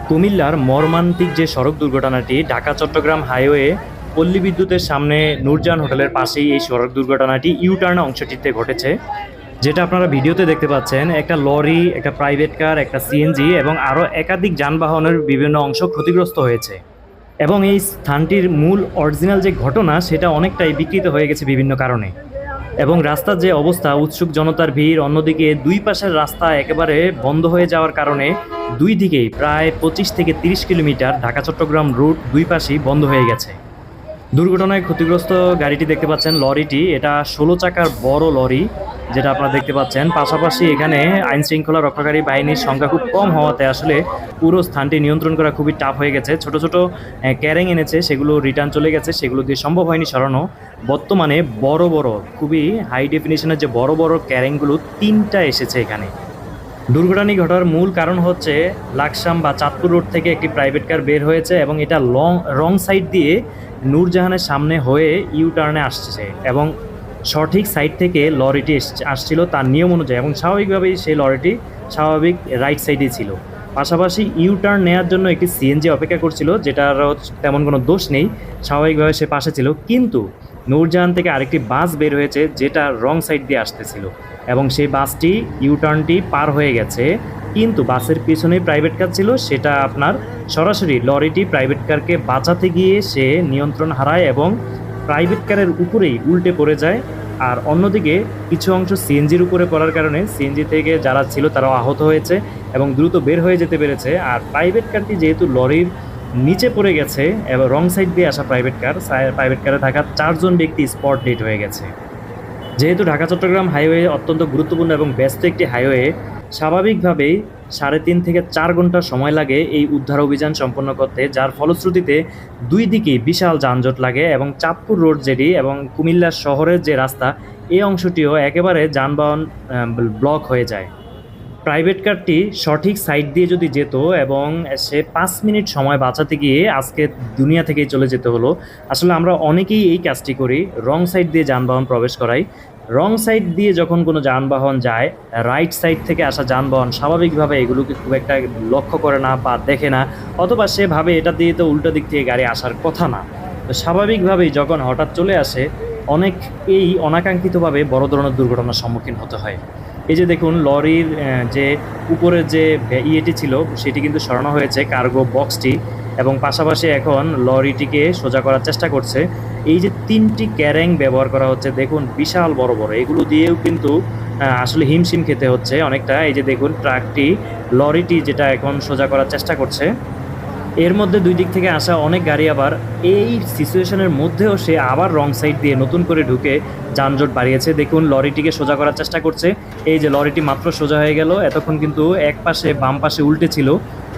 কুমিল্লার মর্মান্তিক যে সড়ক দুর্ঘটনাটি ঢাকা চট্টগ্রাম হাইওয়ে পল্লী বিদ্যুতের সামনে নূরজাহান হোটেলের পাশেই এই সড়ক দুর্ঘটনাটি ইউটার্ন অংশটিতে ঘটেছে। যেটা আপনারা ভিডিওতে দেখতে পাচ্ছেন, একটা লরি, একটা প্রাইভেট কার, একটা সিএনজি এবং আরও একাধিক যানবাহনের বিভিন্ন অংশ ক্ষতিগ্রস্ত হয়েছে। এবং এই স্থানটির মূল অরিজিনাল যে ঘটনা সেটা অনেকটাই বিকৃত হয়ে গেছে বিভিন্ন কারণে। এবং রাস্তার যে অবস্থা, উৎসুক জনতার ভিড়, অন্যদিকে দুই পাশের রাস্তা একেবারে বন্ধ হয়ে যাওয়ার কারণে দুই দিকেই প্রায় 25 থেকে 30 কিলোমিটার ঢাকা চট্টগ্রাম রুট দুই পাশেই বন্ধ হয়ে গেছে। দুর্ঘটনায় ক্ষতিগ্রস্ত গাড়িটি দেখতে পাচ্ছেন, লরিটি, এটা 16 চাকার বড় লরি যেটা আপনারা দেখতে পাচ্ছেন। পাশাপাশি এখানে আইন শৃঙ্খলা রক্ষাকারী বাহিনীর সংখ্যা খুব কম হওয়াতে আসলে পুরো স্থানটি নিয়ন্ত্রণ করা খুবই টাফ হয়ে গেছে। ছোট ছোট ক্যারেং এনেছে, সেগুলো রিটার্ন চলে গেছে, সেগুলো দিয়ে সম্ভব হয়নি সরানো। বর্তমানে বড় বড়, খুবই হাই ডেফিনিশনের যে বড় বড় ক্যারেংগুলো 3টা এসেছে এখানে। দুর্ঘটনাটি ঘটার মূল কারণ হচ্ছে লাকসাম বা চাঁদপুর রোড থেকে একটি প্রাইভেট কার বের হয়েছে এবং এটা রং সাইড দিয়ে নূরজাহানের সামনে হয়ে ইউ টার্নে আসছে এবং সঠিক সাইড থেকে লরিটি আসছিল তার নিয়ম অনুযায়ী, এবং স্বাভাবিকভাবেই সেই লরিটি স্বাভাবিক রাইট সাইডেই ছিল। পাশাপাশি ইউ টার্ন নেওয়ার জন্য একটি সিএনজি অপেক্ষা করছিল, যেটার তেমন কোনো দোষ নেই, স্বাভাবিকভাবে সে পাশে ছিল। কিন্তু নূরজাহান থেকে আরেকটি বাস বের হয়েছে যেটা রং সাইড দিয়ে আসতেছিল এবং সেই বাসটি ইউটার্নটি পার হয়ে গেছে। কিন্তু বাসের পিছনেই প্রাইভেট কার ছিল, সেটা আপনার সরাসরি লরিটি প্রাইভেট কারকে বাঁচাতে গিয়ে সে নিয়ন্ত্রণ হারায় এবং প্রাইভেট কারের উপরেই উল্টে পড়ে যায়। আর অন্যদিকে কিছু অংশ সিএনজির উপরে পড়ার কারণে সিএনজি থেকে যারা ছিল তারাও আহত হয়েছে এবং দ্রুত বের হয়ে যেতে পেরেছে। আর প্রাইভেট কারটি যেহেতু লরির নিচে পড়ে গেছে এবং রং সাইড দিয়ে আসা প্রাইভেট কারে থাকা 4 জন ব্যক্তি স্পট ডেড হয়ে গেছে। যেহেতু ঢাকা চট্টগ্রাম হাইওয়ে অত্যন্ত গুরুত্বপূর্ণ এবং ব্যস্ত একটি হাইওয়ে, স্বাভাবিকভাবেই 3.5 থেকে 4 ঘন্টা সময় লাগে এই উদ্ধার অভিযান সম্পন্ন করতে, যার ফলশ্রুতিতে দুই দিকেই বিশাল যানজট লাগে এবং চাঁদপুর রোড যেটি এবং কুমিল্লা শহরের যে রাস্তা, এই অংশটিও একেবারে যানবাহন ব্লক হয়ে যায়। প্রাইভেট কারটি সঠিক সাইড দিয়ে যদি যেত এবং সে 5 মিনিট সময় বাঁচাতে গিয়ে আজকে দুনিয়া থেকেই চলে যেতে হলো। আসলে আমরা অনেকেই এই কাজটি করি, রং সাইড দিয়ে যানবাহন প্রবেশ করাই। রং সাইড দিয়ে যখন কোনো যানবাহন যায়, রাইট সাইড থেকে আসা যানবাহন স্বাভাবিকভাবে এগুলোকে খুব একটা লক্ষ্য করে না বা দেখে না, অথবা সে ভাবে এটা দিয়ে তো উল্টো দিক থেকে গাড়ি আসার কথা না। তো স্বাভাবিকভাবেই যখন হঠাৎ চলে আসে, অনেক এই অনাকাঙ্ক্ষিতভাবে বড় ধরনের দুর্ঘটনার সম্মুখীন হতে হয়। এই যে দেখুন, লরির যে উপরের যে ইয়েটি ছিল সেটি কিন্তু সরানো হয়েছে, কার্গো বক্সটি, এবং পাশাপাশি এখন লরিটিকে সোজা করার চেষ্টা করছে। এই যে 3টি ক্যারেং ব্যবহার করা হচ্ছে, দেখুন বিশাল বড় বড়, এগুলো দিয়েও কিন্তু আসলে হিমশিম খেতে হচ্ছে অনেকটা। এই যে দেখুন, ট্রাকটি, লরিটি যেটা এখন সোজা করার চেষ্টা করছে, এর মধ্যে দুই দিক থেকে আসা অনেক গাড়ি আবার এই সিচুয়েশনের মধ্যেও সে আবার রং সাইড দিয়ে নতুন করে ঢুকে যানজট বাড়িয়েছে। দেখুন, লরিটিকে সোজা করার চেষ্টা করছে। এই যে লরিটি মাত্র সোজা হয়ে গেল, এতক্ষণ কিন্তু এক পাশে বাম পাশে উল্টে ছিল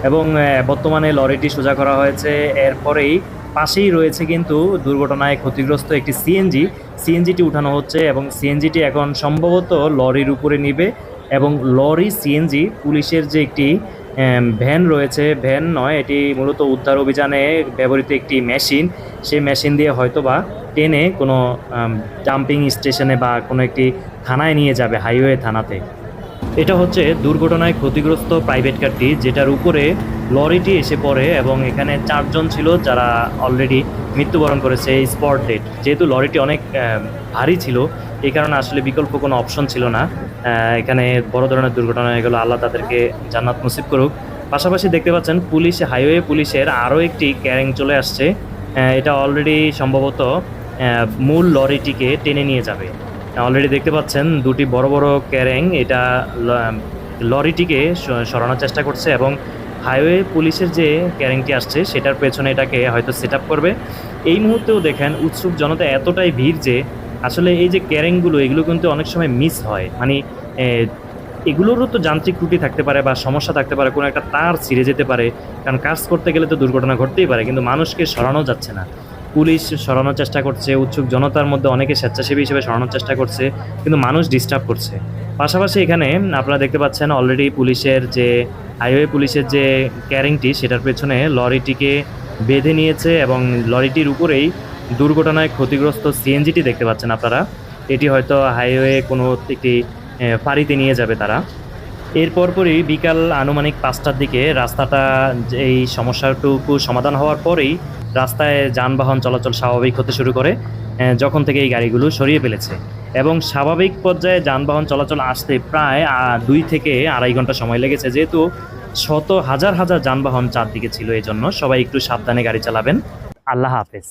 এবং বর্তমানে লরিটি সোজা করা হয়েছে। এরপরেই পাশেই রয়েছে কিন্তু দুর্ঘটনায় ক্ষতিগ্রস্ত একটি সিএনজিটি উঠানো হচ্ছে এবং সিএনজিটি এখন সম্ভবত লরির উপরে নিবে এবং লরি সিএনজি পুলিশের যে একটি ভ্যান রয়েছে, ভ্যান নয়, এটি মূলত উদ্ধার অভিযানে ব্যবহৃত একটি মেশিন, সেই মেশিন দিয়ে হয়তোবা টেনে কোনো ডাম্পিং স্টেশনে বা কোনো একটি থানায় নিয়ে যাবে, হাইওয়ে থানাতে। এটা হচ্ছে দুর্ঘটনায় ক্ষতিগ্রস্ত প্রাইভেট কারটি, যেটার উপরে লরিটি এসে পড়ে এবং এখানে 4 জন ছিল যারা অলরেডি মৃত্যুবরণ করেছে স্পট ডেট। যেহেতু লরিটি অনেক ভারী ছিল, এই কারণে আসলে বিকল্প কোনো অপশন ছিল না। এখানে বড় ধরনের দুর্ঘটনা হয়ে গেল, আল্লাহ তাদেরকে জান্নাত নসিব করুক। পাশাপাশি দেখতে পাচ্ছেন হাইওয়ে পুলিশের আরও একটি ক্যারেং চলে আসছে, এটা অলরেডি সম্ভবত মূল লরিটিকে টেনে নিয়ে যাবে। অলরেডি দেখতে পাচ্ছেন দুটি বড় বড় ক্যারেং এটা লরিটিকে সরানোর চেষ্টা করছে এবং হাইওয়ে পুলিশের যে ক্যারেংটি আসছে সেটার পেছনে এটাকে হয়তো সেট আপ করবে। এই মুহূর্তেও দেখেন উৎসুক জনতা এতটাই ভিড় যে আসলে এই যে ক্যারেংগুলো, এগুলো কিন্তু অনেক সময় মিস হয়, মানে এগুলোরও তো যান্ত্রিক ত্রুটি থাকতে পারে বা সমস্যা থাকতে পারে, কোনো একটা তার ছিঁড়ে যেতে পারে, কারণ কাজ করতে গেলে তো দুর্ঘটনা ঘটতেই পারে, কিন্তু মানুষকে সরানো যাচ্ছে না। পুলিশ সরানোর চেষ্টা করছে, উৎসুক জনতার মধ্যে অনেকে স্বেচ্ছাসেবী হিসেবে সরানোর চেষ্টা করছে, কিন্তু মানুষ ডিস্টার্ব করছে। পাশাপাশি এখানে আপনারা দেখতে পাচ্ছেন অলরেডি হাইওয়ে পুলিশের যে ক্যারিংটি, সেটার পেছনে লরিটিকে বেঁধে নিয়েছে এবং লরিটির উপরেই দুর্ঘটনায় ক্ষতিগ্রস্ত সিএনজিটি দেখতে পাচ্ছেন আপনারা। এটি হয়তো হাইওয়ে কোনো একটি ফাঁড়িতে নিয়ে যাবে তারা। এর পরপরই বিকাল আনুমানিক 5টার দিকে রাস্তাটা এই সমস্যাটুকু সমাধান হওয়ার পরেই রাস্তায় যানবাহন চলাচল স্বাভাবিক হতে শুরু করে, যখন থেকে এই গাড়িগুলো সরিয়ে ফেলেছে। এবং স্বাভাবিক পর্যায়ে যানবাহন চলাচল আসতে প্রায় 2 থেকে 2.5 ঘন্টা সময় লেগেছে, যেহেতু হাজার হাজার যানবাহন চারদিকে ছিল। এই জন্য সবাই একটু সাবধানে গাড়ি চালাবেন। আল্লাহ হাফেজ।